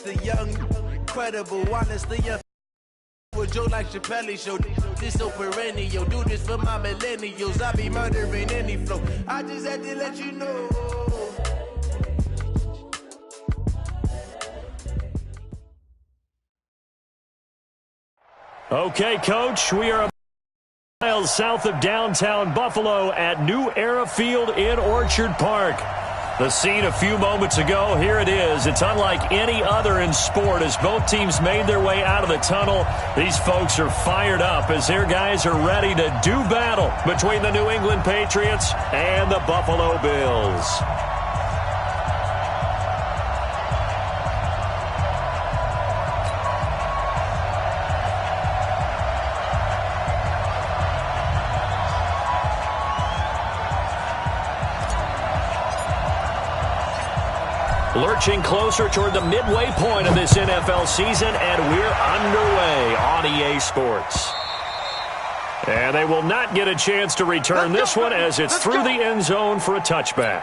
the young, incredible, honestly, with Joe like Chappelle show. This so perennial, do this for my millennials. I be murdering any flow. I just had to let you know. Okay, Coach, we are miles south of downtown Buffalo at New Era Field in Orchard Park. The scene a few moments ago, here it is. It's unlike any other in sport as both teams made their way out of the tunnel. These folks are fired up as their guys are ready to do battle between the New England Patriots and the Buffalo Bills. Lurching closer toward the midway point of this NFL season, and we're underway on EA Sports. And they will not get a chance to return this one as it's through the end zone for a touchback.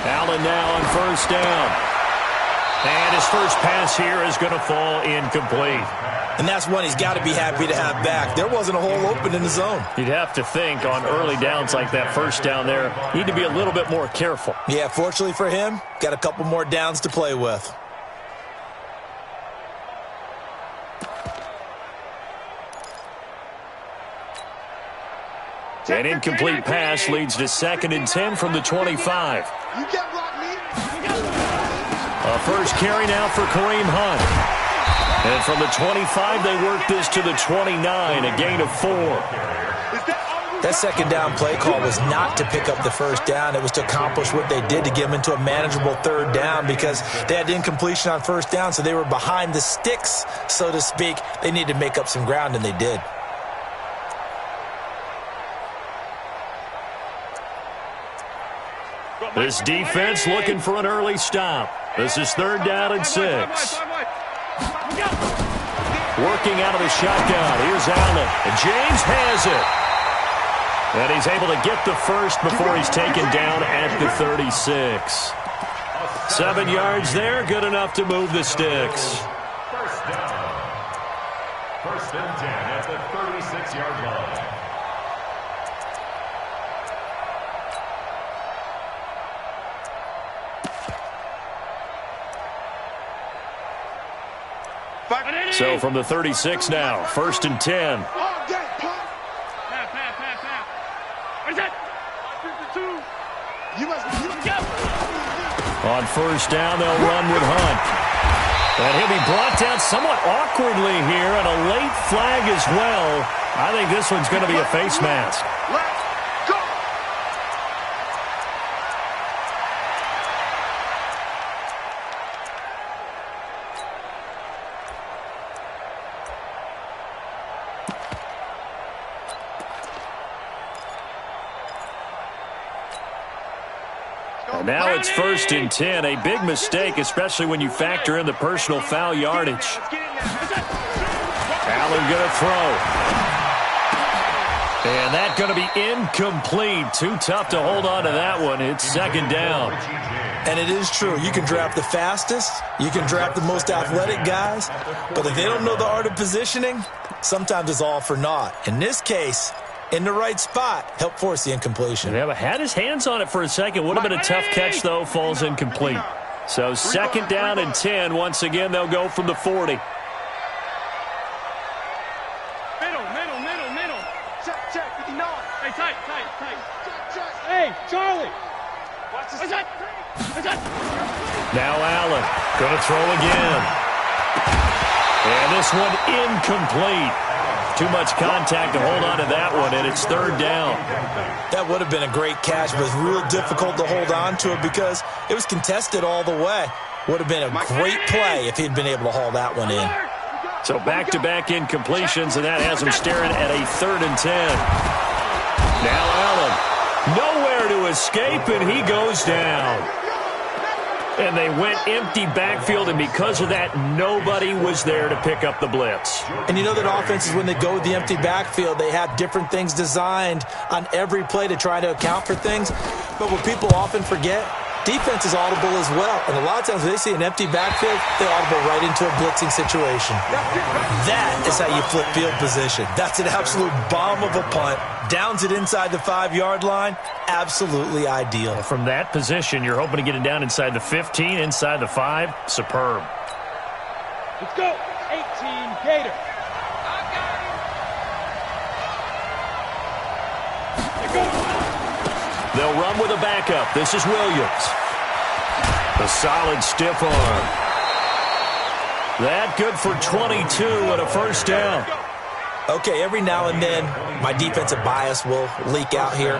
Allen now on first down. And his first pass here is going to fall incomplete. And that's one he's got to be happy to have back. There wasn't a hole open in the zone. You'd have to think on early downs like that first down there, you need to be a little bit more careful. Yeah, fortunately for him, got a couple more downs to play with. An incomplete pass leads to 2nd and 10 from the 25. A first carry now for Kareem Hunt. And from the 25, they work this to the 29, a gain of 4. That second down play call was not to pick up the first down. It was to accomplish what they did to get them into a manageable third down because they had incompletion on first down, so they were behind the sticks, so to speak. They needed to make up some ground, and they did. This defense looking for an early stop. This is 3rd down and 6. Working out of the shotgun. Here's Allen. And James has it. And he's able to get the first before he's taken down at the 36. 7 yards there. Good enough to move the sticks. First down. 1st and 10 at the 36-yard line. So from the 36 now, 1st and 10. On first down, they'll run with Hunt. And he'll be brought down somewhat awkwardly here, and a late flag as well. I think this one's going to be a face mask. Now it's 1st and 10, a big mistake, especially when you factor in the personal foul yardage. Allen going to throw. And that's going to be incomplete. Too tough to hold on to that one. It's 2nd down. And it is true. You can draft the fastest. You can draft the most athletic guys. But if they don't know the art of positioning, sometimes it's all for naught. In this case, in the right spot, help force the incompletion. Yeah, but had his hands on it for a second. Would have been a tough catch, though. Falls incomplete. So 2nd down and 10. Once again, they'll go from the 40. Middle. Check. 59. Hey, tight. Check. Hey, Charlie. Watch this. Now Allen going to throw again. And this one incomplete. Too much contact to hold on to that one, and it's 3rd down. That would have been a great catch, but it's real difficult to hold on to it because it was contested all the way. Would have been a great play if he'd been able to haul that one in. It's So back-to-back incompletions, and that has him staring at a 3rd and 10. Now Allen, nowhere to escape, and he goes down. And they went empty backfield, and because of that, nobody was there to pick up the blitz. And you know that offenses, when they go with the empty backfield, they have different things designed on every play to try to account for things. But what people often forget, defense is audible as well. And a lot of times when they see an empty backfield, they audible right into a blitzing situation. That is how you flip field position. That's an absolute bomb of a punt. Downs it inside the 5-yard line. Absolutely ideal. From that position, you're hoping to get it down inside the 15, inside the 5. Superb. Let's go. 18, Gator. They'll run with a backup. This is Williams. A solid stiff arm. That good for 22 and a first down. Okay, every now and then, my defensive bias will leak out here.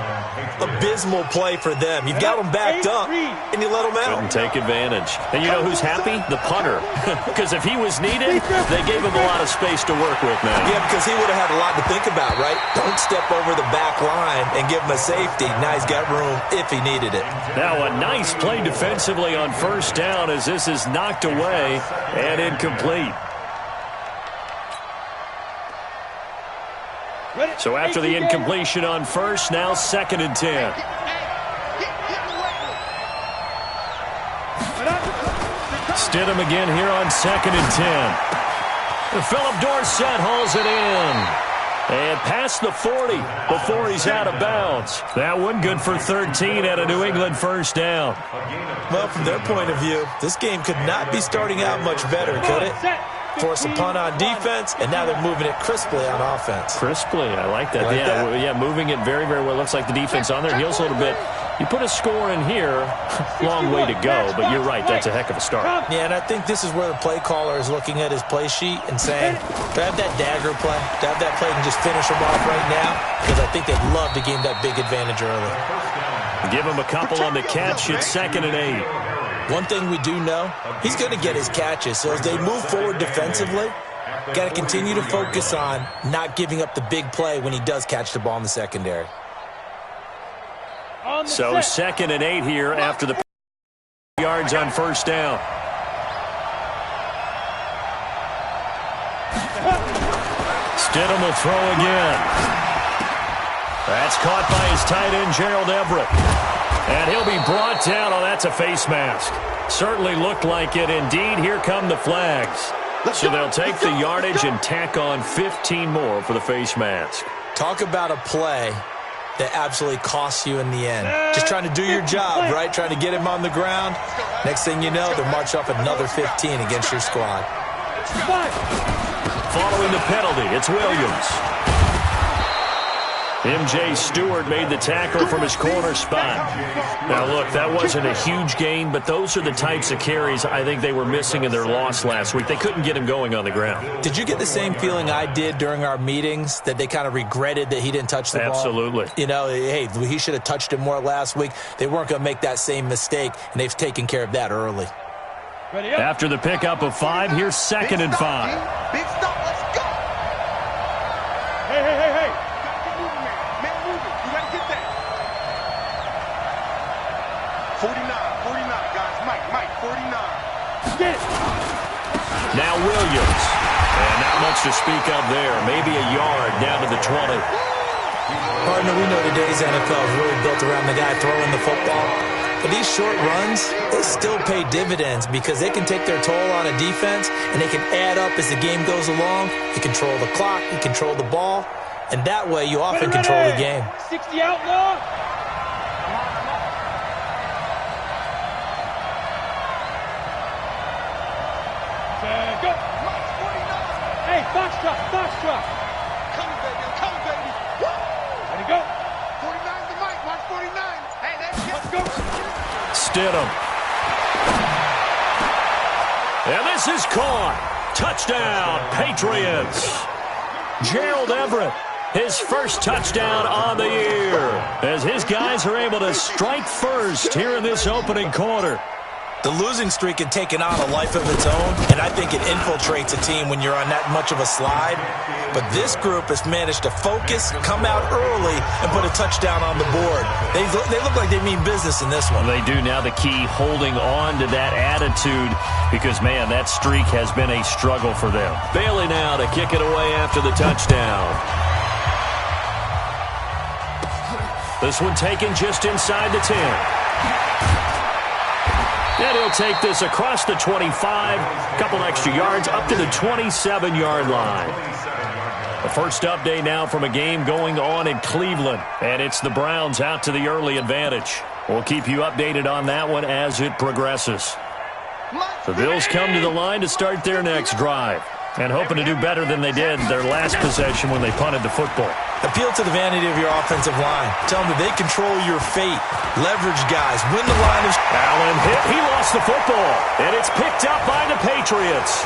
Abysmal play for them. You've got them backed up, and you let them out. Couldn't take advantage. And you know who's happy? The punter. Because if he was needed, they gave him a lot of space to work with, man. Yeah, because he would have had a lot to think about, right? Don't step over the back line and give him a safety. Now he's got room if he needed it. Now a nice play defensively on first down as this is knocked away and incomplete. So after the incompletion on first, now 2nd and 10. Stidham again here on 2nd and 10. Philip Dorsett hauls it in. And past the 40 before he's out of bounds. That one good for 13 at a New England first down. Well, from their point of view, this game could not be starting out much better, could it? Force a punt on defense, and now they're moving it crisply on offense. Crisply, I like that. Yeah, moving it very, very well. Looks like the defense on their heels a little bit. You put a score in here, long way to go, but you're right, that's a heck of a start. Yeah, and I think this is where the play caller is looking at his play sheet and saying, do I have that dagger play? Do I have that play and just finish them off right now? Because I think they'd love to gain that big advantage early. Give him a couple on the catch. It's 2nd and 8. One thing we do know, he's going to get his catches. So as they move forward defensively, got to continue to focus on not giving up the big play when he does catch the ball in the secondary. So 2nd and 8 here after the yards on first down. Stidham will throw again. That's caught by his tight end, Gerald Everett. And he'll be brought down. Oh, that's a face mask. Certainly looked like it. Indeed, here come the flags. So they'll take the yardage and tack on 15 more for the face mask. Talk about a play that absolutely costs you in the end. Just trying to do your job, right? Trying to get him on the ground. Next thing you know, they'll march off another 15 against your squad. Following the penalty, it's Williams. M.J. Stewart made the tackle from his corner spot. Now, look, that wasn't a huge gain, but those are the types of carries I think they were missing in their loss last week. They couldn't get him going on the ground. Did you get the same feeling I did during our meetings, that they kind of regretted that he didn't touch the ball? Absolutely. You know, hey, he should have touched it more last week. They weren't going to make that same mistake, and they've taken care of that early. After the pickup of 5, here's 2nd and 5. Big stop, let's go. Hey. Man, move it. You gotta get that. 49, guys. Mike, 49. Get it. Now Williams. And not much to speak of there. Maybe a yard down to the 20. Partner, we know today's NFL is really built around the guy throwing the football. But these short runs, they still pay dividends because they can take their toll on a defense and they can add up as the game goes along. You control the clock, you control the ball, and that way you often control the game. 60 outlaw. Go. Hey, box truck. Come, baby. Woo! Ready, go. 49's the Mike, Mark 49. Hey, let's go. Stidham. And this is caught. Touchdown, Patriots. Gerald Everett, his first touchdown on the year, as his guys are able to strike first here in this opening quarter. The losing streak had taken on a life of its own, and I think it infiltrates a team when you're on that much of a slide. But this group has managed to focus, come out early, and put a touchdown on the board. They look like they mean business in this one. They do. Now the key, holding on to that attitude, because, man, that streak has been a struggle for them. Bailey now to kick it away after the touchdown. This one taken just inside the 10. And he'll take this across the 25, a couple extra yards, up to the 27-yard line. The first update now from a game going on in Cleveland, and it's the Browns out to the early advantage. We'll keep you updated on that one as it progresses. The Bills come to the line to start their next drive, and hoping to do better than they did their last possession when they punted the football. Appeal to the vanity of your offensive line. Tell them that they control your fate. Leverage guys. Win the line of... Allen hit. He lost the football. And it's picked up by the Patriots.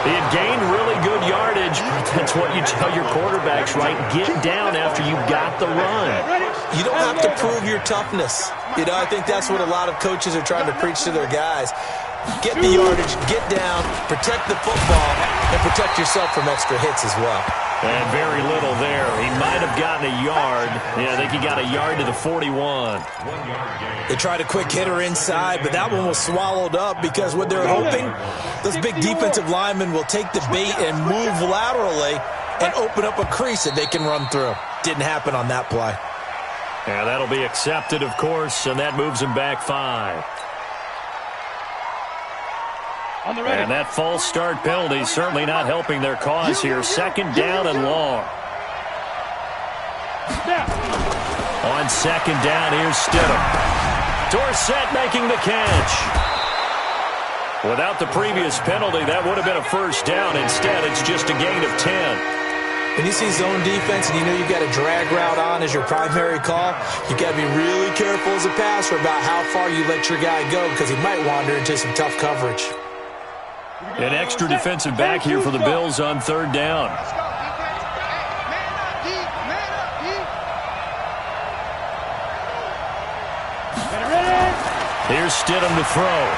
He had gained really good yardage. That's what you tell your quarterbacks, right? Get down after you got the run. You don't have to prove your toughness. You know, I think that's what a lot of coaches are trying to preach to their guys. Get the yardage, get down, protect the football, and protect yourself from extra hits as well. And very little there. He might have gotten a yard. Yeah, I think he got a yard to the 41. They tried a quick hitter inside, but that one was swallowed up because what they're hoping, those big defensive linemen will take the bait and move laterally and open up a crease that they can run through. Didn't happen on that play. Yeah, that'll be accepted, of course, and that moves him back 5. And that false start penalty certainly not helping their cause here. Second down and long. On second down, here's Stidham. Dorsett making the catch. Without the previous penalty, that would have been a first down. Instead, it's just a gain of 10. When you see zone defense and you know you've got a drag route on as your primary call, you've got to be really careful as a passer about how far you let your guy go because he might wander into some tough coverage. An extra defensive back here for the Bills on third down. Here's Stidham to throw.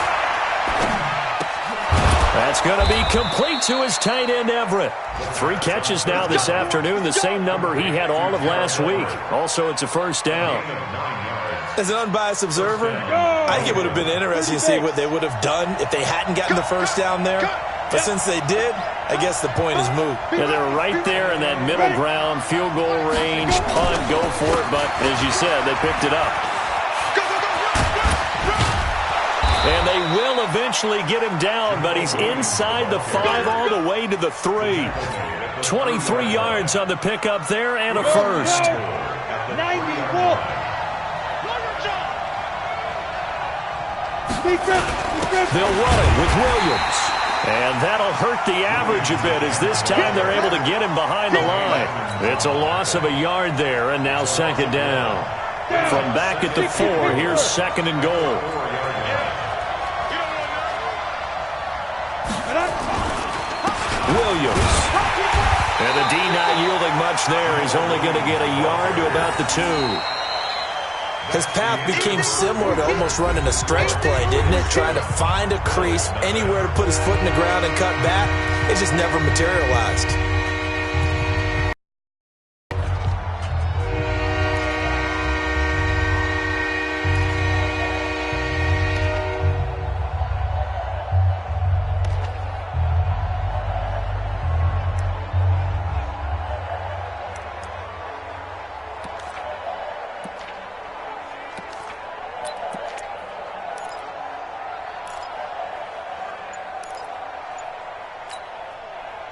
That's going to be complete to his tight end, Everett. 3 catches now this afternoon, the same number he had all of last week. Also, it's a first down. As an unbiased observer, I think it would have been interesting to see what they would have done if they hadn't gotten the first down there. But since they did, I guess the point is moot. Yeah, they're right there in that middle ground, field goal range, punt, go for it. But as you said, they picked it up. And they will eventually get him down, but he's inside the 5 all the way to the 3. 23 yards on the pickup there and a first. 94. They'll run it with Williams. And that'll hurt the average a bit as this time they're able to get him behind the line. It's a loss of a yard there, and now second down. From back at the 4, here's second and goal. Williams. And the D not yielding much there. He's only going to get a yard to about the 2. His path became similar to almost running a stretch play, didn't it? Trying to find a crease, anywhere to put his foot in the ground and cut back. It just never materialized.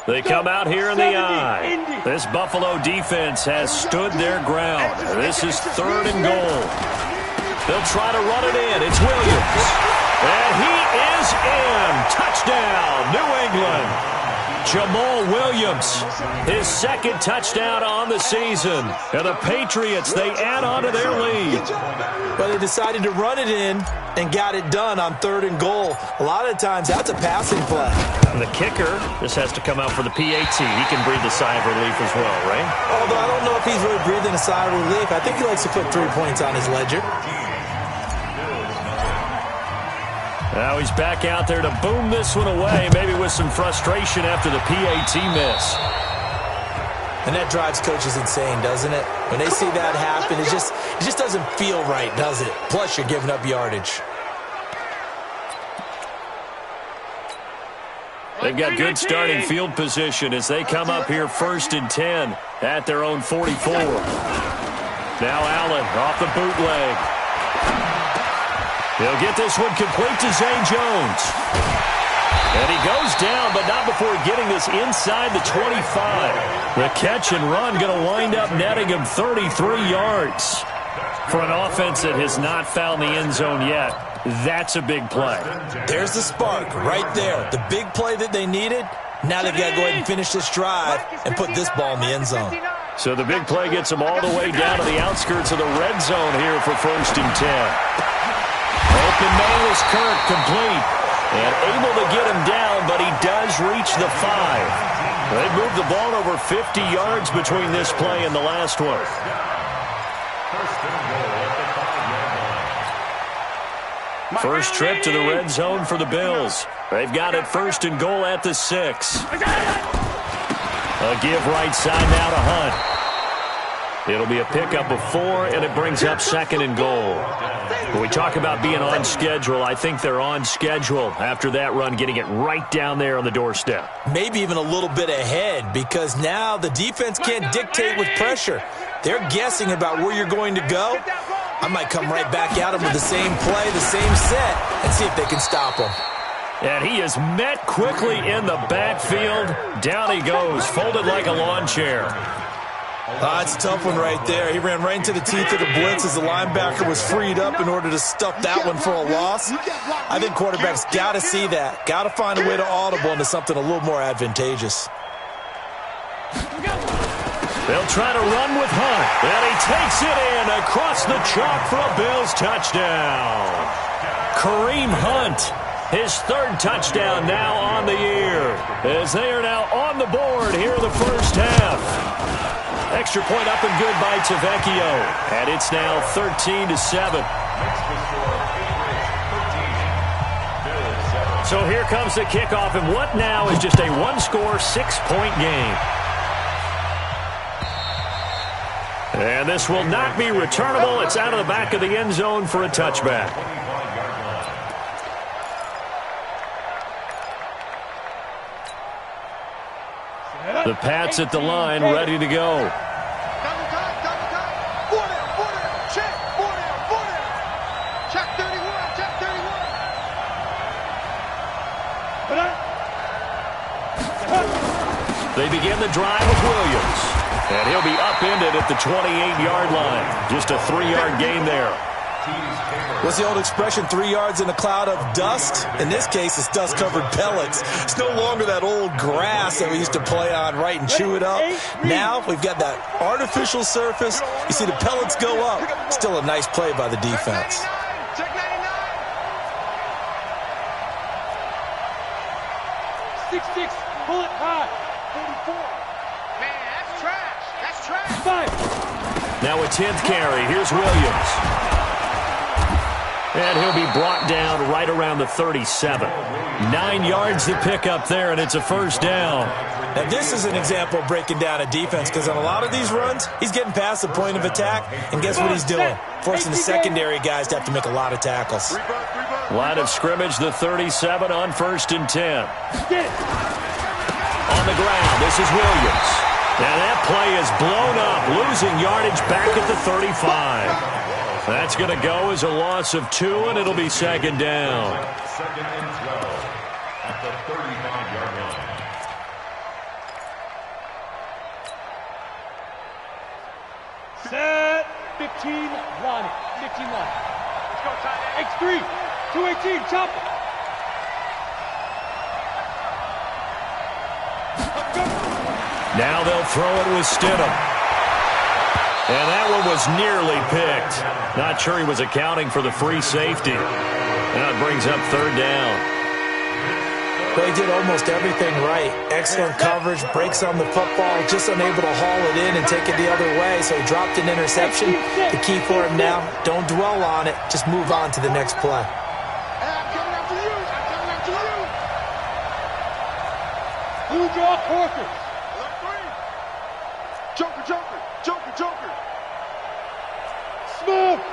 They come out here in the eye. This Buffalo defense has stood their ground. This is third and goal. They'll try to run it in. It's Williams. And he is in. Touchdown, New England. Jamal Williams, his second touchdown on the season. And the Patriots, they add on to their lead. But they decided to run it in and got it done on third and goal. A lot of times, that's a passing play. And the kicker, this has to come out for the PAT. He can breathe a sigh of relief as well, right? Although I don't know if he's really breathing a sigh of relief. I think he likes to put 3 points on his ledger. Now he's back out there to boom this one away, maybe with some frustration after the PAT miss. And that drives coaches insane, doesn't it? When they see that happen, it just doesn't feel right, does it? Plus, you're giving up yardage. They've got good starting field position as they come up here 1st and 10 at their own 44. Now Allen off the bootleg. He'll get this one complete to Zay Jones. And he goes down, but not before getting this inside the 25. The catch and run going to wind up netting him 33 yards. For an offense that has not found the end zone yet, that's a big play. There's the spark right there. The big play that they needed. Now they've got to go ahead and finish this drive and put this ball in the end zone. So the big play gets them all the way down to the outskirts of the red zone here for 1st and 10. Open man is Kirk, complete. And able to get him down, but he does reach the 5. They moved the ball over 50 yards between this play and the last one. First trip to the red zone for the Bills. They've got it 1st and goal at the 6. A give right side now to Hunt. It'll be a pickup of 4, and it brings up 2nd and goal. When we talk about being on schedule, I think they're on schedule after that run, getting it right down there on the doorstep. Maybe even a little bit ahead, because now the defense can't dictate with pressure. They're guessing about where you're going to go. I might come right back at them with the same play, the same set, and see if they can stop them. And he is met quickly in the backfield. Down he goes, folded like a lawn chair. It's a tough one right there. He ran right into the teeth of the blitz as the linebacker was freed up in order to stuff that one for a loss. I think quarterbacks got to see that. Got to find a way to audible into something a little more advantageous. They'll try to run with Hunt. And he takes it in across the chalk for a Bills touchdown. Kareem Hunt, his 3rd touchdown now on the year, as they are now on the board here in the first half. Extra point up and good by Tavecchio. And it's now 13-7. So here comes the kickoff, and what now is just a one-score, 6-point game. And this will not be returnable. It's out of the back of the end zone for a touchback. The Pats at the line, ready to go. Double time, double time. 4 down, check, 4 down. Check 31, check 31. They begin the drive with Williams. And he'll be upended at the 28-yard line. Just a 3-yard gain there. What's the old expression, 3 yards in a cloud of dust? In this case, it's dust-covered pellets. It's no longer that old grass that we used to play on, right, and chew it up. Now we've got that artificial surface. You see the pellets go up. Still a nice play by the defense. Check 99. 6-6, pull it high. 44. Man, that's trash. That's trash. 5. Now a 10th carry. Here's Williams. And he'll be brought down right around the 37. 9 yards to pick up there, and it's a first down. Now, this is an example of breaking down a defense, because on a lot of these runs, he's getting past the point of attack, and guess what he's doing? Forcing the secondary guys to have to make a lot of tackles. Line of scrimmage, the 37 on 1st and 10. On the ground, this is Williams. And that play is blown up, losing yardage back at the 35. That's going to go as a loss of 2, and it'll be 2nd down. 2nd and 12 at the 35-yard line. Set. 15 line. 15 line. Let's go, tight end. X3. 218. Chop it. Now they'll throw it with Stidham. And that one was nearly picked. Not sure he was accounting for the free safety. Now it brings up 3rd down. They did almost everything right. Excellent coverage, breaks on the football, just unable to haul it in and take it the other way, so he dropped an interception. The key for him now, don't dwell on it, just move on to the next play. I'm coming after you. draw Corker. Joker, Joker, Joker, Joker. Smoke.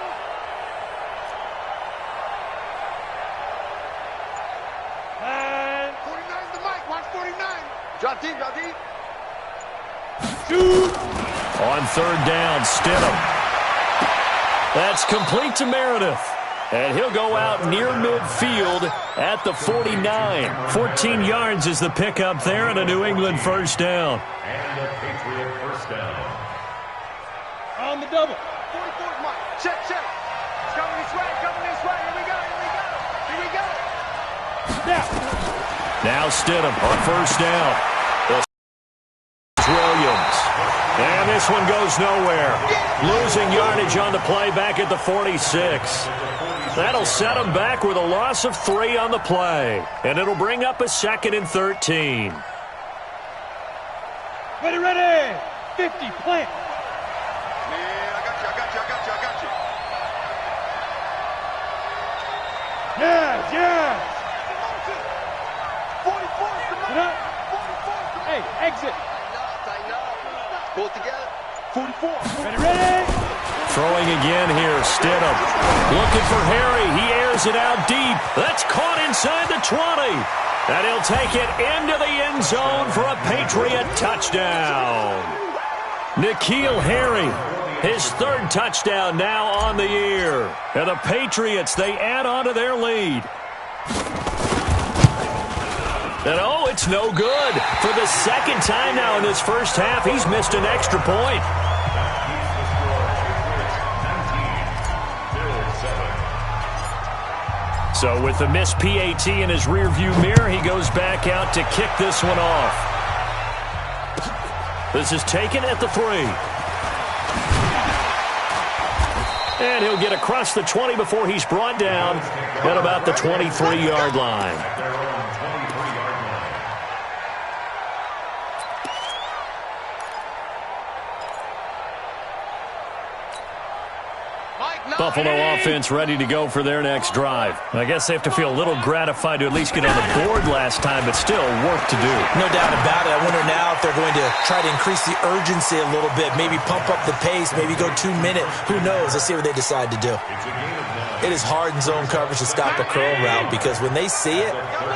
And 49's the mic. Watch 49. Drop deep, drop deep. shoot. On third down, Stidham. That's complete to Meredith. And he'll go out near midfield at the 49. 14 yards is the pickup there and a New England first down. And a Patriot first down. On the double. 44's mic. Check, check. It's coming this way, coming this way. Here we go, here we go. Here we go. Now Stidham on first down. Williams. And this one goes nowhere. Losing yardage on the play back at the 46. That'll set them back with a loss of 3 on the play. And it'll bring up a 2nd and 13. Ready, ready. 50, plant. Man, I got you, I got you, I got you, I got you. Yes, yes. 44's the mic. Get up. 44's the mic. Hey, exit. Tighten up. Pull it together. 44. Ready, ready. Throwing again here, Stidham. Looking for Harry. He airs it out deep. That's caught inside the 20. And he'll take it into the end zone for a Patriot touchdown. N'Keal Harry, his 3rd touchdown now on the year. And the Patriots, they add on to their lead. And oh, it's no good. For the 2nd time now in this first half, he's missed an extra point. So with the missed PAT in his rearview mirror, he goes back out to kick this one off. This is taken at the 3. And he'll get across the 20 before he's brought down at about the 23-yard line. Buffalo offense ready to go for their next drive. I guess they have to feel a little gratified to at least get on the board last time, but still work to do. No doubt about it. I wonder now if they're going to try to increase the urgency a little bit, maybe pump up the pace, maybe go 2-minute. Who knows? Let's see what they decide to do. It is hard in zone coverage to stop a curl route because when they see it,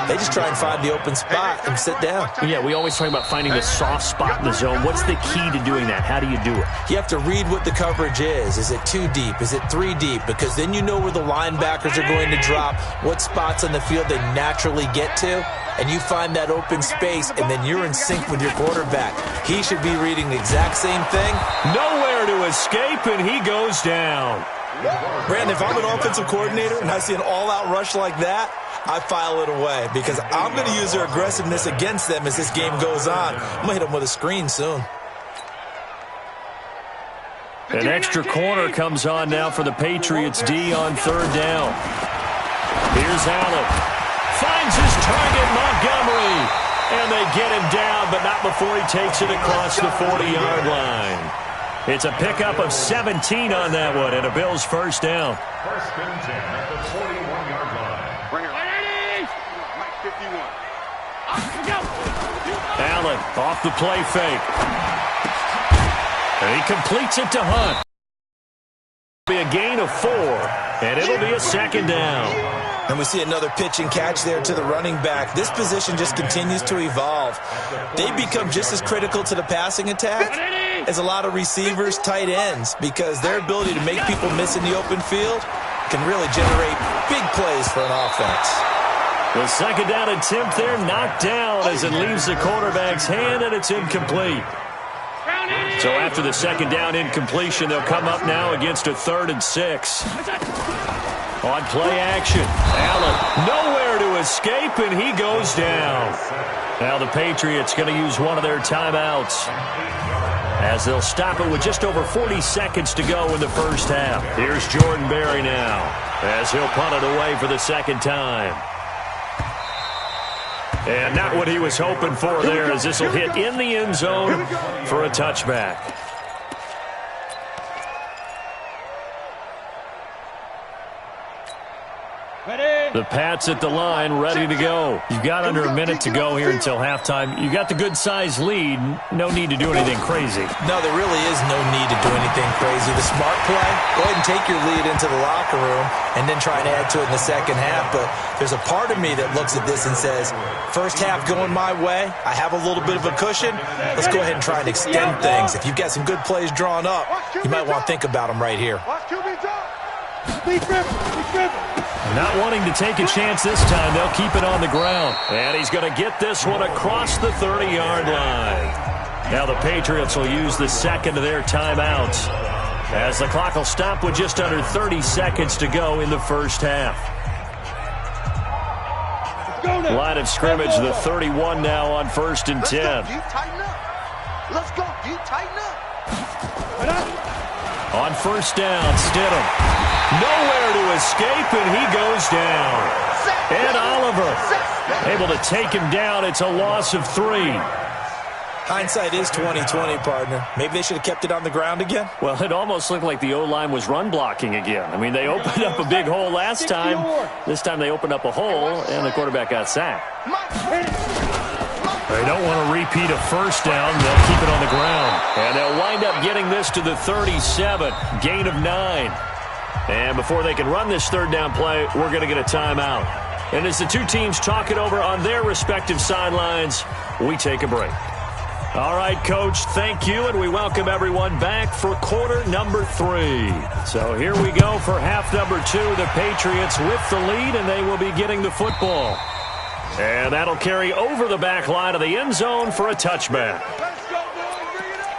they just try and find the open spot and sit down. Yeah, we always talk about finding the soft spot in the zone. What's the key to doing that? How do you do it? You have to read what the coverage is. Is it 2 deep? Is it 3 deep? Because then you know where the linebackers are going to drop, what spots on the field they naturally get to, and you find that open space, and then you're in sync with your quarterback. He should be reading the exact same thing. Nowhere to escape, and he goes down. Brandon, if I'm an offensive coordinator and I see an all-out rush like that, I file it away because I'm going to use their aggressiveness against them as this game goes on. I'm going to hit them with a screen soon. An extra corner comes on now for the Patriots D on 3rd down. Here's Allen. Finds his target, Montgomery. And they get him down, but not before he takes it across the 40-yard line. It's a pickup of 17 on that one, and a Bills first down. First and 10 at the 41-yard line. Bring her. Mike 51. Allen off the play fake. And he completes it to Hunt. It'll be a gain of 4, and it'll be a 2nd down. And we see another pitch and catch there to the running back. This position just continues to evolve. They become just as critical to the passing attack as a lot of receivers, tight ends, because their ability to make people miss in the open field can really generate big plays for an offense. The 2nd down attempt there knocked down as it leaves the quarterback's hand, and it's incomplete. So after the 2nd down incompletion, they'll come up now against a 3rd and 6. On play action, Allen nowhere to escape, and he goes down. Now the Patriots going to use one of their timeouts as they'll stop it with just over 40 seconds to go in the first half. Here's Jordan Berry now as he'll punt it away for the 2nd time. And not what he was hoping for there, as this will hit in the end zone for a touchback. Ready. The Pats at the line, ready to go. You've got under a minute to go here until halftime. You got the good-sized lead. No need to do anything crazy. No, there really is no need to do anything crazy. The smart play, go ahead and take your lead into the locker room and then try and add to it in the second half. But there's a part of me that looks at this and says, first half going my way, I have a little bit of a cushion. Let's go ahead and try and extend things. If you've got some good plays drawn up, you might want to think about them right here. Not wanting to take a chance this time, they'll keep it on the ground. And he's going to get this one across the 30-yard line. Now the Patriots will use the second of their timeouts, as the clock will stop with just under 30 seconds to go in the first half. Line of scrimmage, the 31 now on 1st and 10. Let's go. You tighten up. On first down, Stidham. Nowhere to escape, and he goes down. Ed Oliver able to take him down. It's a loss of 3. Hindsight is 20/20, partner. Maybe they should have kept it on the ground again. Well, it almost looked like the O-line was run blocking again. I mean, they opened up a big hole last time. This time they opened up a hole, and the quarterback got sacked. They don't want to repeat a first down. They'll keep it on the ground. And they'll wind up getting this to the 37. Gain of 9. And before they can run this third down play, we're going to get a timeout. And as the two teams talk it over on their respective sidelines, we take a break. All right, Coach, thank you, and we welcome everyone back for quarter number 3. So here we go for half number 2. The Patriots with the lead, and they will be getting the football. And that'll carry over the back line of the end zone for a touchback. Let's go, boys. Bring it up.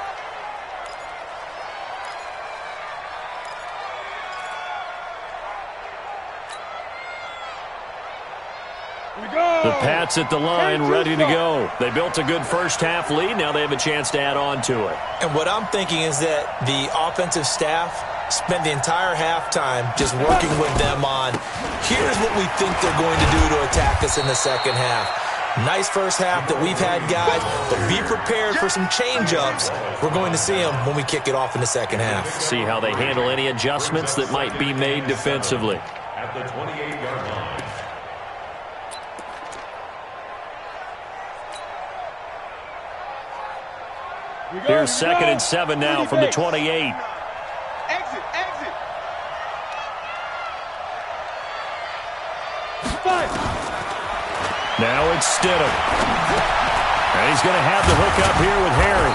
The Pats at the line, ready to go. They built a good first half lead. Now they have a chance to add on to it. And what I'm thinking is that the offensive staff spent the entire halftime just working with them on, here's what we think they're going to do to attack us in the second half. Nice first half that we've had, guys, but be prepared for some change-ups. We're going to see them when we kick it off in the second half. See how they handle any adjustments that might be made defensively. At the 28-yard line. Here's 2nd and 7 now from the 28. Exit. Now it's Stidham. And he's going to have the hook up here with Harry.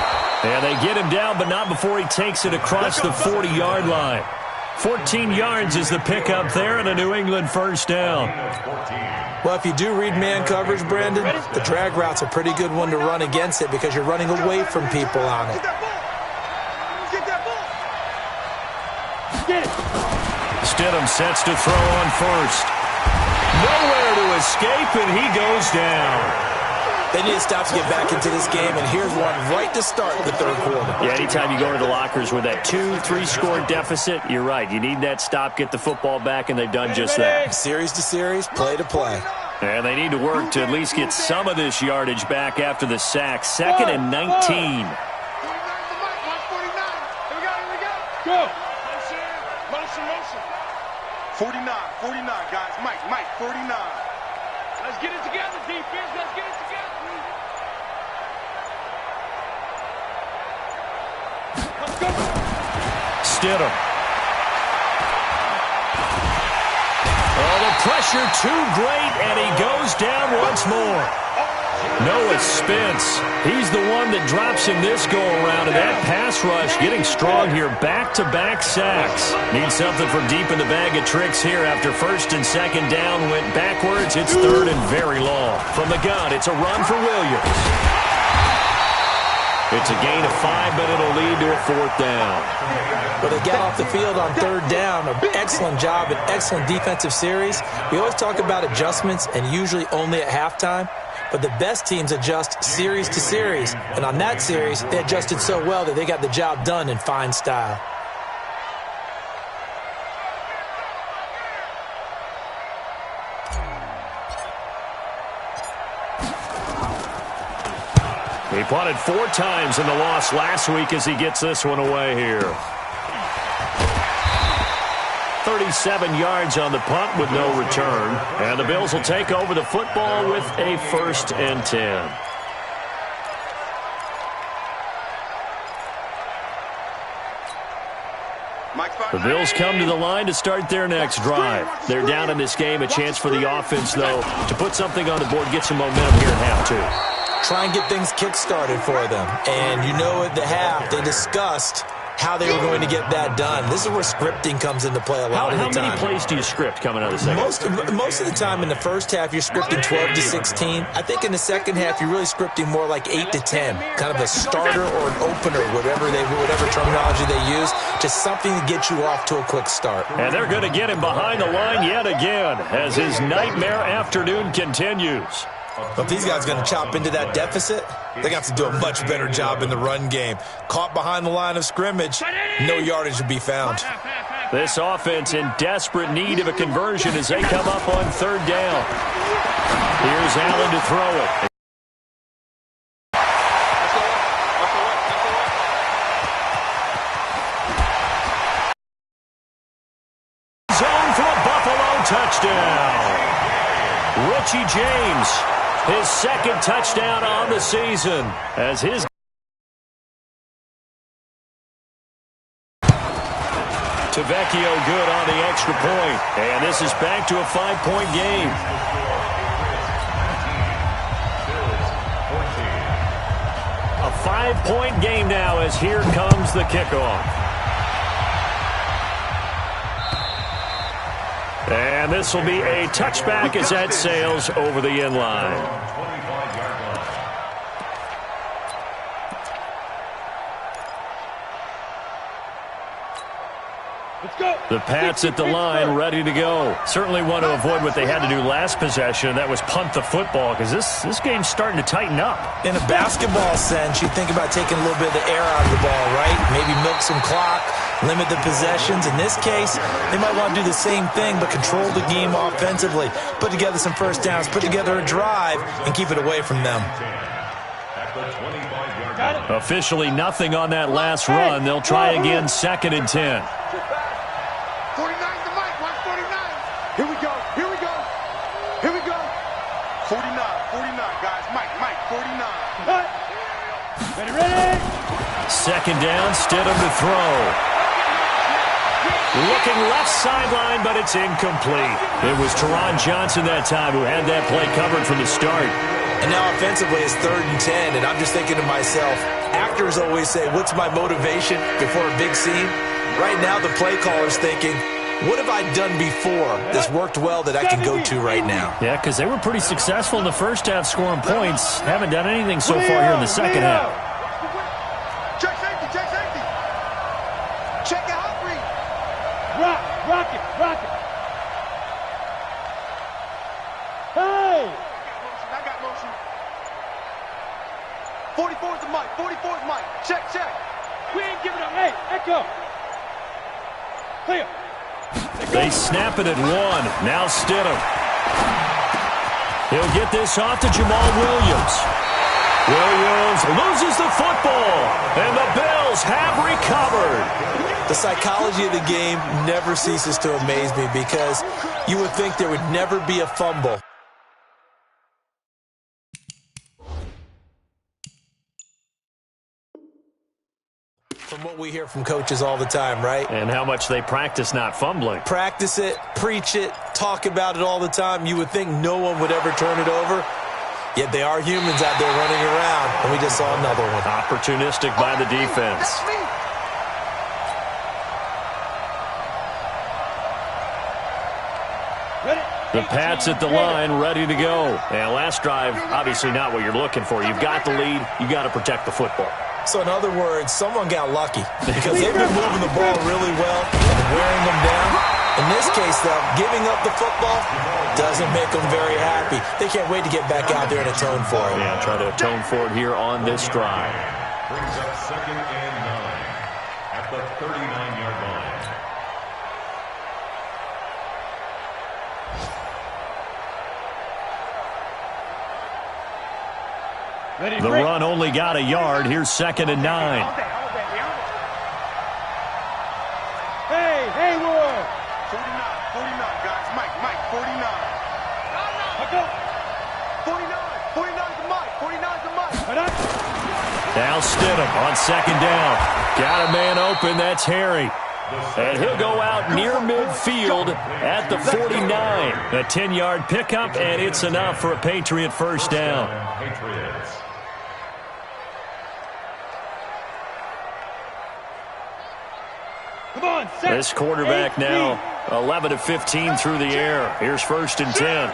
And they get him down, but not before he takes it across the 40-yard line. 14 yards is the pickup there, and a New England first down. Well, if you do read man coverage, Brandon, the drag route's a pretty good one to run against it because you're running away from people on it. Stidham sets to throw on first. Nowhere to escape, and he goes down. They need to stop to get back into this game, and here's one right to start the third quarter. Yeah, anytime you go to the lockers with that 2-3 score deficit, you're right. You need that stop, get the football back, and they've done just that. Series to series, play to play. And they need to work to at least get some of this yardage back after the sack. 2nd and 19. Go. Motion. 49, guys. Mike, 49. Let's get it together, defense. Let's get it together. Stidham. Oh, the pressure too great, and he goes down once more. Noah Spence, he's the one that drops him this go-around, and that pass rush getting strong here. Back-to-back sacks. Need something from deep in the bag of tricks here after 1st and 2nd down went backwards. It's 3rd and very long. From the gun, it's a run for Williams. It's a gain of 5, but it'll lead to a 4th down. Well, they get off the field on 3rd down. An excellent job, an excellent defensive series. We always talk about adjustments and usually only at halftime. But the best teams adjust series to series. And on that series, they adjusted so well that they got the job done in fine style. He punted 4 times in the loss last week as he gets this one away here. 37 yards on the punt with no return. And the Bills will take over the football with a 1st and 10. The Bills come to the line to start their next drive. They're down in this game. A chance for the offense, though, to put something on the board, get some momentum here in half 2. Try and get things kick-started for them. And you know at the half, they discussed how they were going to get that done. This is where scripting comes into play a lot of the time. How many plays do you script coming out of the second? Most of the time in the first half, you're scripting 12 to 16. I think in the second half, you're really scripting more like 8 to 10. Kind of a starter or an opener, whatever terminology they use. Just something to get you off to a quick start. And they're going to get him behind the line yet again as his nightmare afternoon continues. If these guys are going to chop into that deficit, they got to do a much better job in the run game. Caught behind the line of scrimmage, no yardage to be found. This offense in desperate need of a conversion as they come up on 3rd down. Here's Allen to throw it. Zone for a Buffalo touchdown. Richie James, his 2nd touchdown on the season as his Tavecchio good on the extra point. And this is back to a 5-point game. A 5-point game now as here comes the kickoff. And this will be a touchback as that sails over the end line. The Pats at the line, ready to go. Certainly want to avoid what they had to do last possession. That was punt the football, because this game's starting to tighten up. In a basketball sense, you think about taking a little bit of the air out of the ball, right? Maybe milk some clock, limit the possessions. In this case, they might want to do the same thing, but control the game offensively. Put together some first downs, put together a drive, and keep it away from them. Officially nothing on that last run. They'll try again, 2nd and 10. 49 to Mike, 149. Here we go, here we go, here we go. 49, guys. Mike, 49. Ready? 2nd down, Stidham to throw. Looking left sideline, but it's incomplete. It was Teron Johnson that time who had that play covered from the start. And now offensively it's 3rd and 10, and I'm just thinking to myself, actors always say, what's my motivation before a big scene? Right now the play caller's thinking, what have I done before that's worked well that I can go to right now? Yeah, because they were pretty successful in the first half scoring points. Haven't done anything so far here in the second half. Check safety. Check out Humphrey. Rock it. Hey! I got motion. 44 is the Mike. 44 is Mike. Check. We ain't giving up. Hey, echo. Clear. They snap it at 1. Now Stidham. He'll get this off to Jamal Williams. Williams loses the football, and the Bills have recovered. The psychology of the game never ceases to amaze me because you would think there would never be a fumble. From what we hear from coaches all the time, right? And how much they practice not fumbling. Practice it, preach it, talk about it all the time. You would think no one would ever turn it over. Yet they are humans out there running around, and we just saw another one. Opportunistic by the defense. The Pats at the line, ready to go. And last drive, obviously not what you're looking for. You've got the lead. You've got to protect the football. So in other words, someone got lucky because they've been moving the ball really well and wearing them down. In this case, though, giving up the football doesn't make them very happy. They can't wait to get back out there and atone for it. Yeah, try to atone for it here on this drive. Brings up 2nd and 9 at the 39-yard line. The run only got a yard. Here's 2nd and 9. Hey, Haywood. Now Stidham on second down. Got a man open. That's Harry. And he'll go out near midfield at the 49. A 10-yard pickup, and it's enough for a Patriot first down. Come on, this quarterback now 11 of 15 through the air. Here's 1st and 10.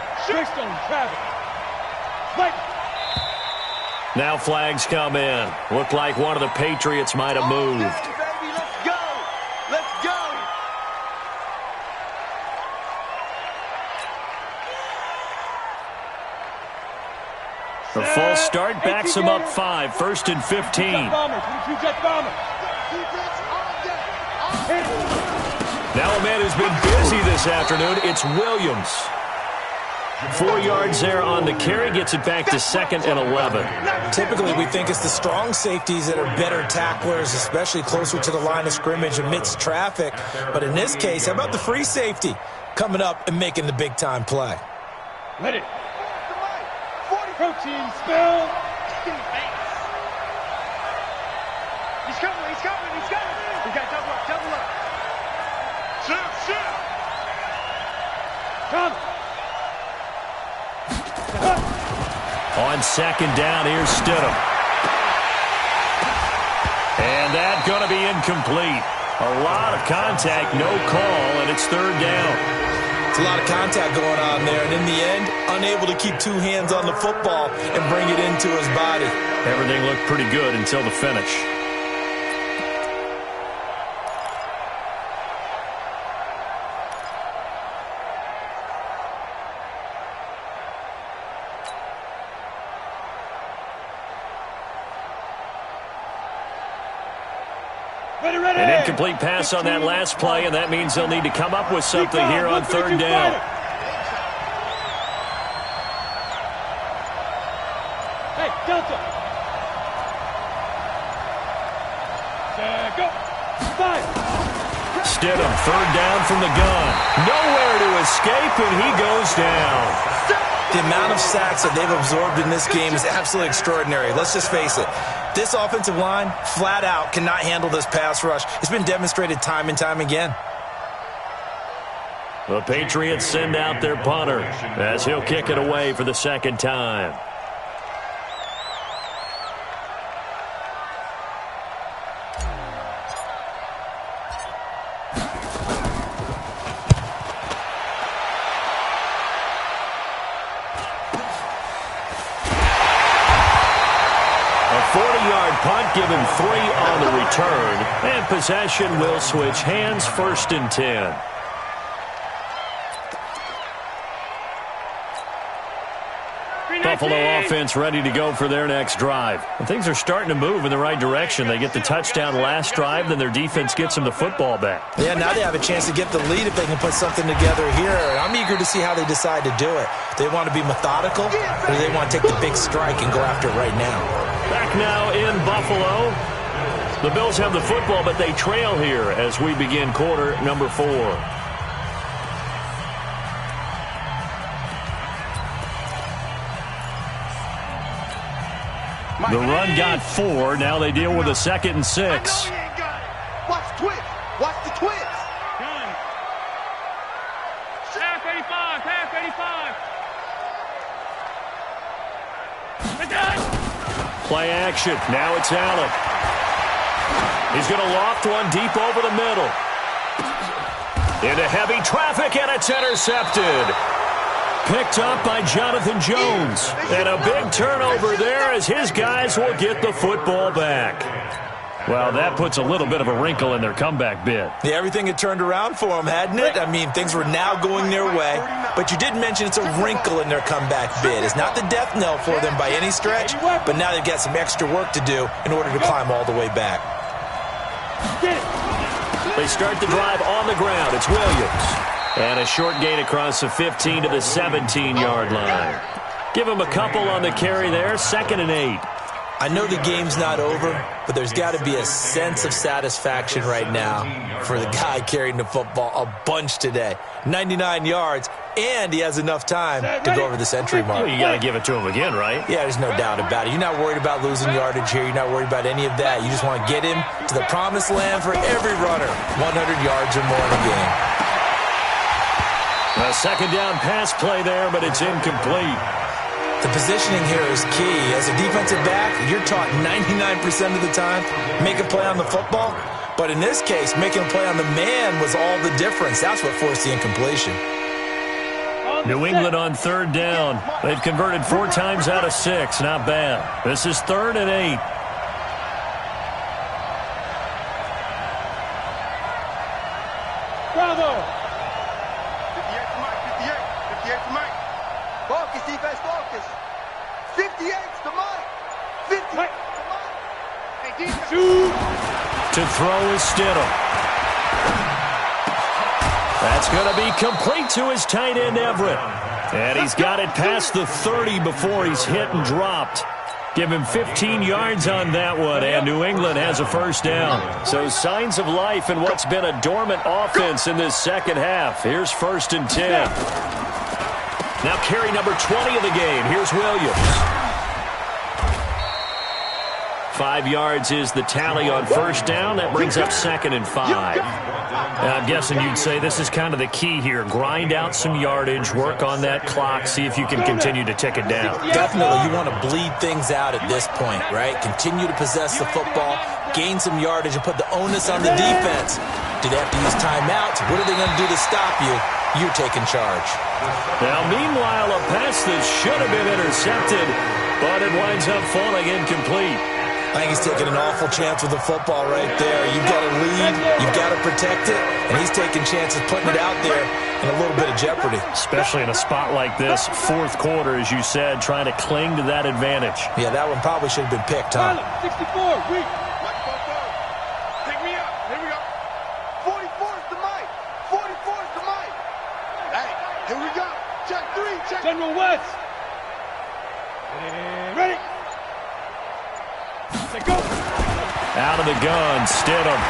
Now flags come in. Looked like one of the Patriots might have moved. Let's go. Let's go. The false start backs him up 5. 1st and 15. Now a man who's been busy this afternoon, it's Williams. 4 yards there on the carry, gets it back to 2nd and 11. Typically, we think it's the strong safeties that are better tacklers, especially closer to the line of scrimmage amidst traffic. But in this case, how about the free safety coming up and making the big-time play? Let it. Protein spill. He's coming. He's got double up. Shoot. Come. On second down, here's Stidham. And that's going to be incomplete. A lot of contact, no call, and it's 3rd down. It's a lot of contact going on there, and in the end, unable to keep 2 hands on the football and bring it into his body. Everything looked pretty good until the finish. An incomplete pass on that last play, and that means they'll need to come up with something here on 3rd down. Hey, Delta. Go. 5. Stidham, 3rd down from the gun. Nowhere to escape, and he goes down. The amount of sacks that they've absorbed in this game is absolutely extraordinary. Let's just face it. This offensive line, flat out, cannot handle this pass rush. It's been demonstrated time and time again. The Patriots send out their punter as he'll kick it away for the 2nd time. Punt given 3 on the return, and possession will switch hands. 1st and 10. Buffalo offense ready to go for their next drive. And things are starting to move in the right direction. They get the touchdown last drive, then their defense gets them the football back. Yeah, now they have a chance to get the lead if they can put something together here. And I'm eager to see how they decide to do it. They want to be methodical, or do they want to take the big strike and go after it right now? Back now in Buffalo. The Bills have the football, but they trail here as we begin quarter number 4. The run got 4. Now they deal with a 2nd and 6. Watch the twist. Watch the twist. Half 85. Play action. Now it's Allen. He's going to loft one deep over the middle. Into heavy traffic, and it's intercepted. Picked up by Jonathan Jones. And a big turnover there as his guys will get the football back. Well, that puts a little bit of a wrinkle in their comeback bid. Yeah, everything had turned around for them, hadn't it? I mean, things were now going their way. But you did mention it's a wrinkle in their comeback bid. It's not the death knell for them by any stretch, but now they've got some extra work to do in order to climb all the way back. They start the drive on the ground. It's Williams. And a short gain across the 15 to the 17-yard line. Give him a couple on the carry there. 2nd and 8. I know the game's not over, but there's got to be a sense of satisfaction right now for the guy carrying the football a bunch today. 99 yards, and he has enough time to go over the century mark. Well, you got to give it to him again, right? Yeah, there's no doubt about it. You're not worried about losing yardage here. You're not worried about any of that. You just want to get him to the promised land for every runner. 100 yards or more in a game. A second down pass play there, but it's incomplete. The positioning here is key. As a defensive back, you're taught 99% of the time, make a play on the football. But in this case, making a play on the man was all the difference. That's what forced the incompletion. New England on third down. They've converted 4 times out of 6. Not bad. This is 3rd and 8. Bravo! 58 to Mike, 58 to Mike. Focus, defense, focus. 58's to Mike. 58's to Mike. Hey, defense. Shoot! To throw is Stidham. That's going to be complete to his tight end, Everett. And he's got it past the 30 before he's hit and dropped. Give him 15 yards on that one, and New England has a first down. So signs of life in what's been a dormant offense in this second half. Here's 1st and 10. Now carry number 20 of the game. Here's Williams. 5 yards is the tally on first down. That brings up 2nd and 5. I'm guessing you'd say this is kind of the key here. Grind out some yardage, work on that clock, see if you can continue to tick it down. Definitely, you want to bleed things out at this point, right? Continue to possess the football, gain some yardage, and put the onus on the defense. Do they have to use timeouts? What are they going to do to stop you? You're taking charge. Now, meanwhile, a pass that should have been intercepted, but it winds up falling incomplete. I think he's taking an awful chance with the football right there. You've got to lead, you've got to protect it, and he's taking chances putting it out there in a little bit of jeopardy. Especially in a spot like this, 4th quarter, as you said, trying to cling to that advantage. Yeah, that one probably should have been picked, huh? 64, weak. Take me up. Here we go. 44's to Mike. 44's to Mike. Hey, here we go. Check 3, check. General West. Ready? Go. Out of the gun, Stidham.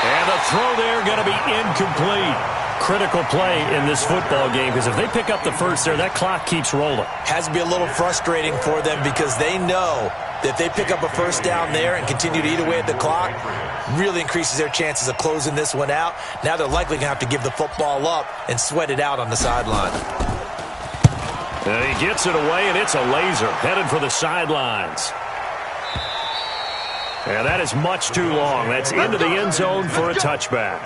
And the throw there going to be incomplete. Critical play in this football game, because if they pick up the first there, that clock keeps rolling. Has to be a little frustrating for them because they know that if they pick up a first down there and continue to eat away at the clock, really increases their chances of closing this one out. Now they're likely going to have to give the football up and sweat it out on the sideline. And he gets it away, and it's a laser headed for the sidelines. And that is much too long. That's into the end zone for a touchback.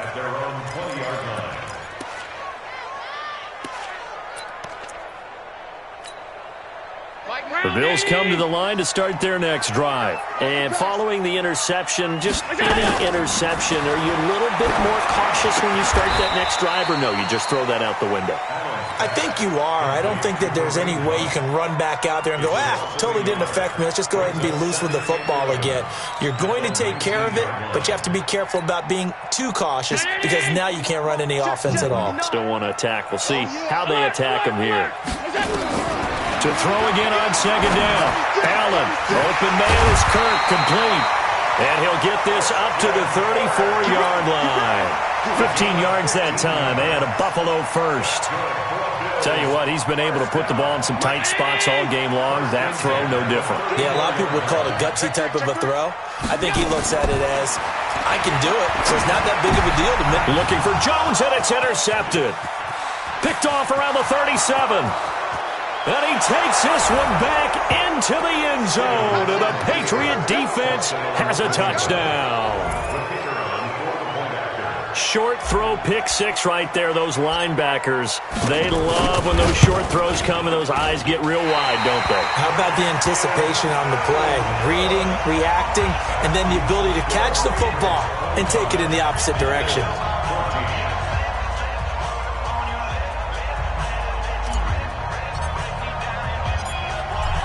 The Bills come to the line to start their next drive. And following the interception, just any interception, are you a little bit more cautious when you start that next drive, or no, you just throw that out the window? I think you are. I don't think that there's any way you can run back out there and go, totally didn't affect me. Let's just go ahead and be loose with the football again. You're going to take care of it, but you have to be careful about being too cautious because now you can't run any offense at all. Still want to attack. We'll see how they attack him here. To throw again on second down. Allen, open man is Kirk, complete. And he'll get this up to the 34-yard line. 15 yards that time, and a Buffalo first. Tell you what, he's been able to put the ball in some tight spots all game long. That throw, no different. Yeah, a lot of people would call it a gutsy type of a throw. I think he looks at it as, I can do it, so it's not that big of a deal to me. Looking for Jones, and it's intercepted. Picked off around the 37. And he takes this one back into the end zone. And the Patriot defense has a touchdown. Short throw, pick six right there. Those linebackers, they love when those short throws come and those eyes get real wide, don't they? How about the anticipation on the play? Reading, reacting, and then the ability to catch the football and take it in the opposite direction.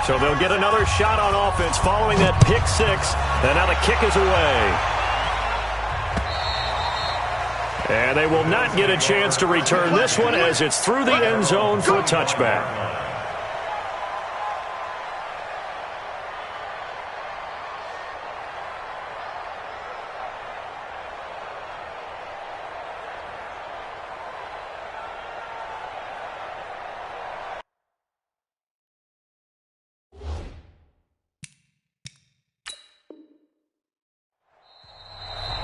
So they'll get another shot on offense following that pick six. And now the kick is away. And they will not get a chance to return this one as it's through the end zone for a touchback.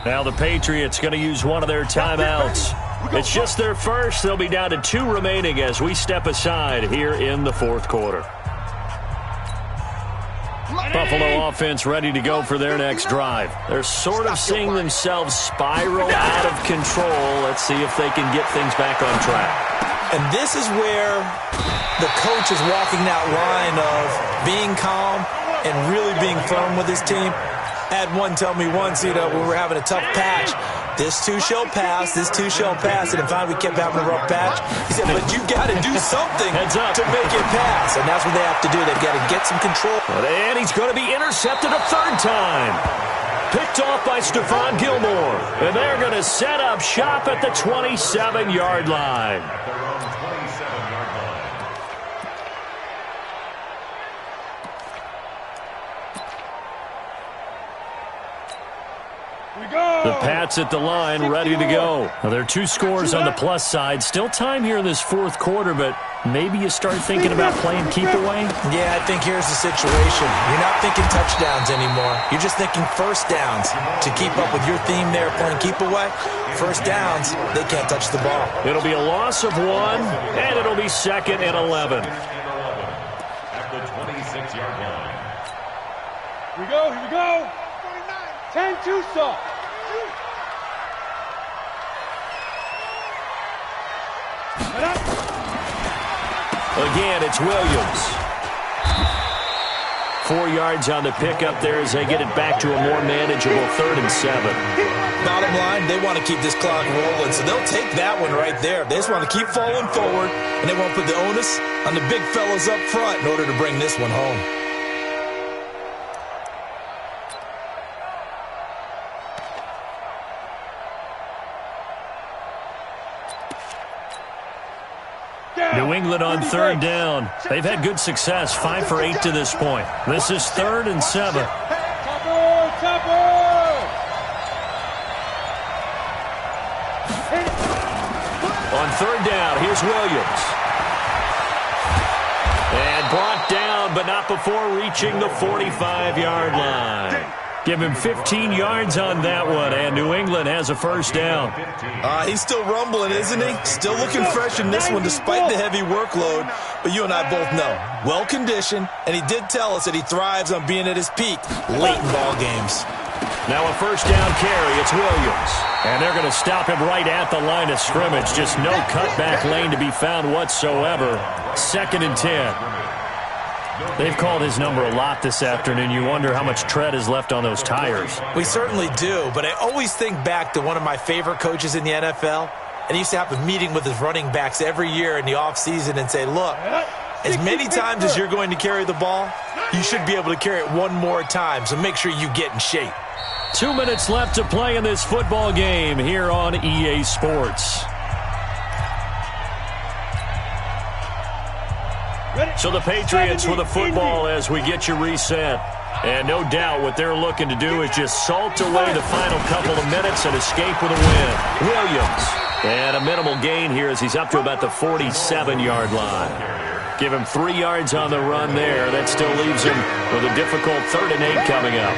Now the Patriots going to use one of their timeouts. It's just their first. They'll be down to 2 remaining as we step aside here in the fourth quarter. Buffalo offense ready to go for their next drive. They're sort of seeing themselves spiral out of control. Let's see if they can get things back on track. And this is where the coach is walking that line of being calm and really being firm with his team. I had one tell me once, when we were having a tough patch, this too shall pass, this too shall pass. And finally we kept having a rough patch. He said, but you got to do something to make it pass. And that's what they have to do. They've got to get some control. And he's going to be intercepted a third time. Picked off by Stephon Gilmore. And they're going to set up shop at the 27-yard line. The Pats at the line, ready to go. Now, there are 2 scores on the plus side. Still time here in this fourth quarter, but maybe you start thinking about playing keep away? Yeah, I think here's the situation. You're not thinking touchdowns anymore. You're just thinking first downs. To keep up with your theme there, playing keep away, first downs, they can't touch the ball. It'll be a loss of 1, and it'll be 2nd and 11. At the 26-yard line. Here we go. 10 Tucson. Again, it's Williams. 4 yards on the pickup there as they get it back to a more manageable 3rd and 7. Bottom line, they want to keep this clock rolling, so they'll take that one right there. They just want to keep falling forward, and they won't put the onus on the big fellas up front in order to bring this one home. New England on 3rd down. They've had good success, 5 for 8 to this point. This is 3rd and 7. On 3rd down, here's Williams. And brought down, but not before reaching the 45-yard line. Give him 15 yards on that one, and New England has a first down. He's still rumbling, isn't he? Still looking fresh in this one despite the heavy workload. But you and I both know, well-conditioned, and he did tell us that he thrives on being at his peak late in ball games. Now a first down carry, it's Williams. And they're going to stop him right at the line of scrimmage. Just no cutback lane to be found whatsoever. 2nd and 10. They've called his number a lot this afternoon. You wonder how much tread is left on those tires. We certainly do, but I always think back to one of my favorite coaches in the NFL. And he used to have a meeting with his running backs every year in the offseason and say, look, as many times as you're going to carry the ball, you should be able to carry it one more time, so make sure you get in shape. 2 minutes left to play in this football game here on EA Sports. So the Patriots with the football as we get you reset. And no doubt what they're looking to do is just salt away the final couple of minutes and escape with a win. Williams. And a minimal gain here as he's up to about the 47-yard line. Give him 3 yards on the run there. That still leaves him with a difficult 3rd and 8 coming up.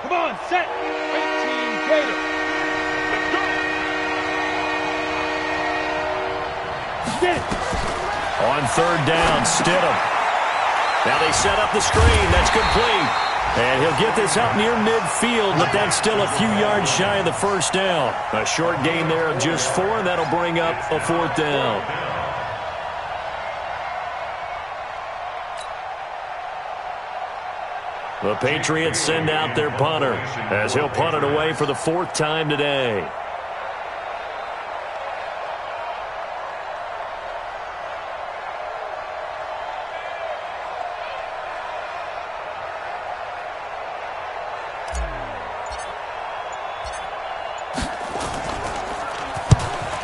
Come on, set. 18 Gator. On 3rd down, Stidham. Now they set up the screen. That's complete. And he'll get this up near midfield, but that's still a few yards shy of the first down. A short gain there of just 4, and that'll bring up a 4th down. The Patriots send out their punter as he'll punt it away for the 4th time today.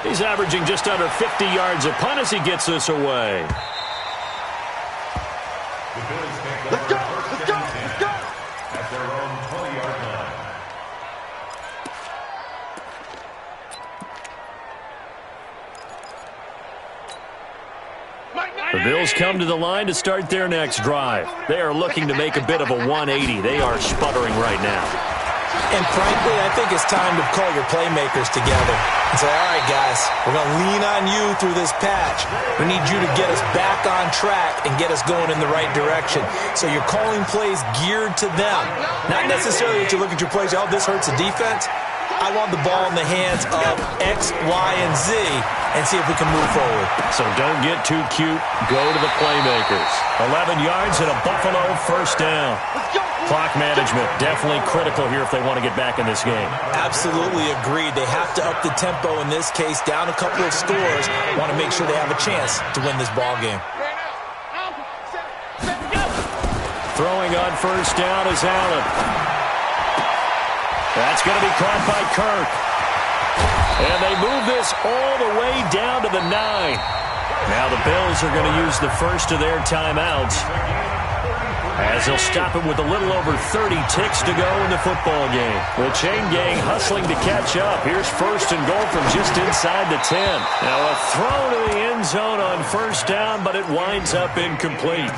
He's averaging just under 50 yards a punt as he gets this away. Let's go! Let's go! Let's go! At their own 20-yard line. Bills come to the line to start their next drive. They are looking to make a bit of a 180. They are sputtering right now. And frankly, I think it's time to call your playmakers together and say, all right, guys, we're going to lean on you through this patch. We need you to get us back on track and get us going in the right direction. So you're calling plays geared to them. Not necessarily that you look at your plays, oh, this hurts the defense. I want the ball in the hands of X, Y, and Z and see if we can move forward. So don't get too cute. Go to the playmakers. 11 yards and a Buffalo first down. Clock management definitely critical here if they want to get back in this game. Absolutely agreed. They have to up the tempo in this case, down a couple of scores. Want to make sure they have a chance to win this ball game. Throwing on first down is Allen. That's going to be caught by Kirk. And they move this all the way down to the 9. Now the Bills are going to use the first of their timeouts, as they'll stop it with a little over 30 ticks to go in the football game. The chain gang hustling to catch up. Here's first and goal from just inside the 10. Now a throw to the end zone on first down, but it winds up incomplete.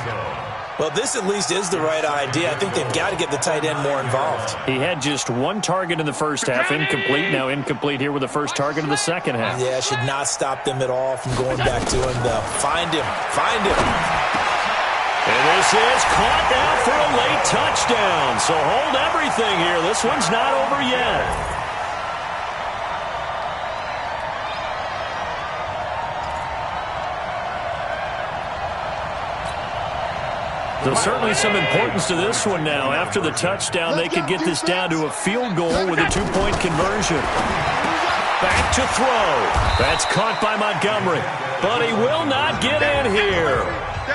Well, this at least is the right idea. I think they've got to get the tight end more involved. He had just one target in the first half, incomplete. Now incomplete here with the first target of the second half. Yeah, should not stop them at all from going back to him, though. Find him. Find him. And this is caught now for a late touchdown. So hold everything here. This one's not over yet. So certainly some importance to this one now. After the touchdown, they could get this down to a field goal with a 2-point conversion. Back to throw. That's caught by Montgomery. But he will not get in here.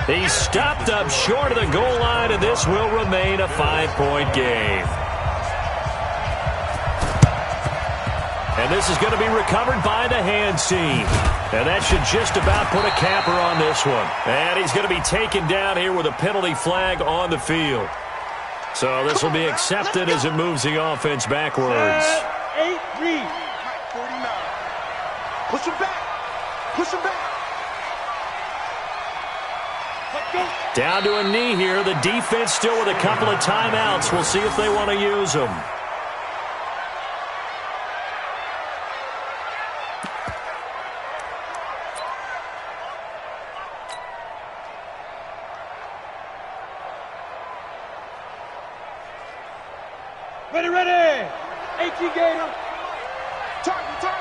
He stopped up short of the goal line, and this will remain a 5-point game. And this is going to be recovered by the hands team. And that should just about put a capper on this one. And he's going to be taken down here with a penalty flag on the field. So this will be accepted as it moves the offense backwards. 8-3. 49. Push him back. Push him back. Down to a knee here. The defense still with a couple of timeouts. We'll see if they want to use them. Ready, ready. 18 Gator. Target.